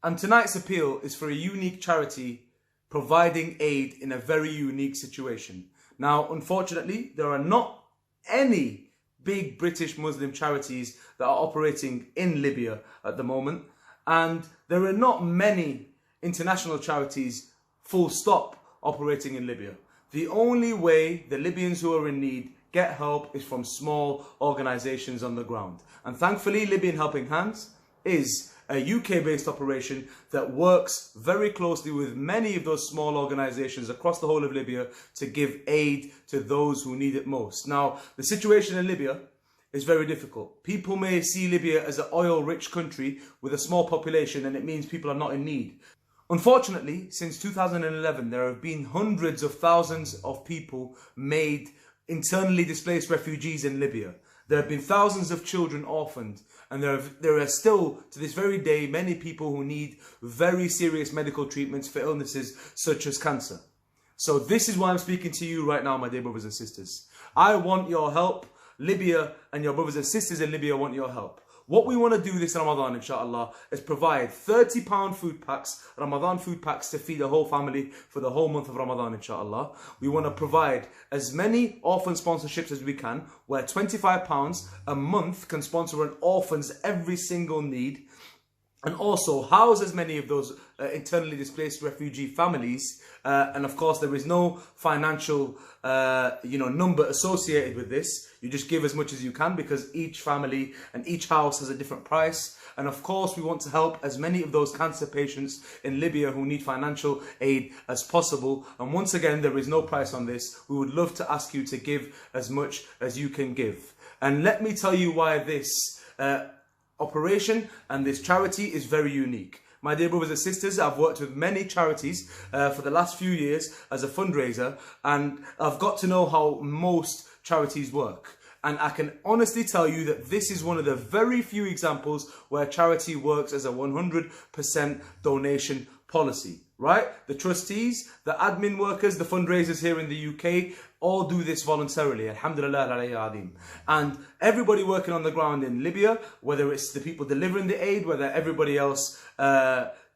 And tonight's appeal is for a unique charity providing aid in a very unique situation. Now, unfortunately, there are not any big British Muslim charities that are operating in Libya at the moment. And there are not many international charities, full stop, operating in Libya. The only way the Libyans who are in need get help is from small organisations on the ground. And thankfully, Libyan Helping Hands is a UK-based operation that works very closely with many of those small organisations across the whole of Libya to give aid to those who need it most. Now, the situation in Libya is very difficult. People may see Libya as an oil-rich country with a small population, and it means people are not in need. Unfortunately, since 2011, there have been hundreds of thousands of people made internally displaced refugees in Libya. There have been thousands of children orphaned, and there are still, to this very day, many people who need very serious medical treatments for illnesses such as cancer. So this is why I'm speaking to you right now, my dear brothers and sisters. I want your help. Libya and your brothers and sisters in Libya want your help. What we want to do this Ramadan, inshallah, is provide £30 food packs, Ramadan food packs, to feed a whole family for the whole month of Ramadan, inshallah. We want to provide as many orphan sponsorships as we can, where £25 a month can sponsor an orphan's every single need, and also house as many of those internally displaced refugee families. And of course, there is no financial number associated with this. You just give as much as you can, because each family and each house has a different price. And of course, we want to help as many of those cancer patients in Libya who need financial aid as possible. And once again, there is no price on this. We would love to ask you to give as much as you can give. And let me tell you why this operation and this charity is very unique. My dear brothers and sisters, I've worked with many charities for the last few years as a fundraiser, and I've got to know how most charities work. And I can honestly tell you that this is one of the very few examples where charity works as a 100% donation policy, right? The trustees, the admin workers, the fundraisers here in the UK all do this voluntarily, alhamdulillah alayhi adim. And everybody working on the ground in Libya, whether it's the people delivering the aid, whether everybody else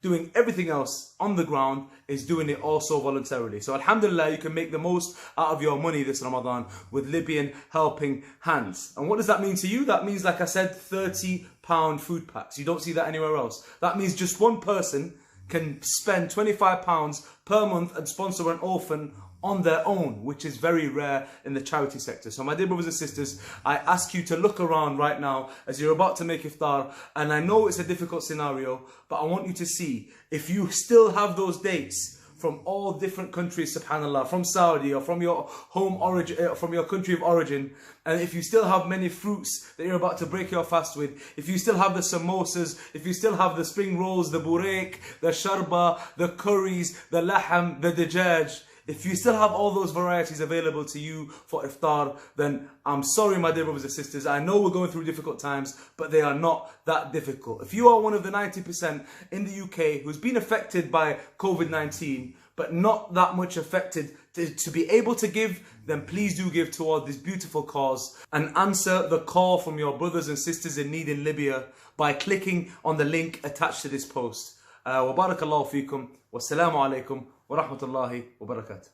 doing everything else on the ground, is doing it also voluntarily. So alhamdulillah, you can make the most out of your money this Ramadan with Libyan Helping Hands. And what does that mean to you? That means, like I said, £30 food packs. You don't see that anywhere else. That means just one person can spend £25 per month and sponsor an orphan on their own, which is very rare in the charity sector. So my dear brothers and sisters, I ask you to look around right now as you're about to make iftar, and I know it's a difficult scenario, but I want you to see, if you still have those dates from all different countries, subhanallah, from Saudi or from your home origin, from your country of origin, and if you still have many fruits that you're about to break your fast with, if you still have the samosas, if you still have the spring rolls, the burek, the sharba, the curries, the laham, the dajaj, if you still have all those varieties available to you for iftar, then I'm sorry, my dear brothers and sisters. I know we're going through difficult times, but they are not that difficult. If you are one of the 90% in the UK who's been affected by COVID-19, but not that much affected to be able to give, then please do give toward this beautiful cause and answer the call from your brothers and sisters in need in Libya by clicking on the link attached to this post. Wa barakallahu feekum. Wassalamu alaikum wa rahmatullahi wa barakatuh.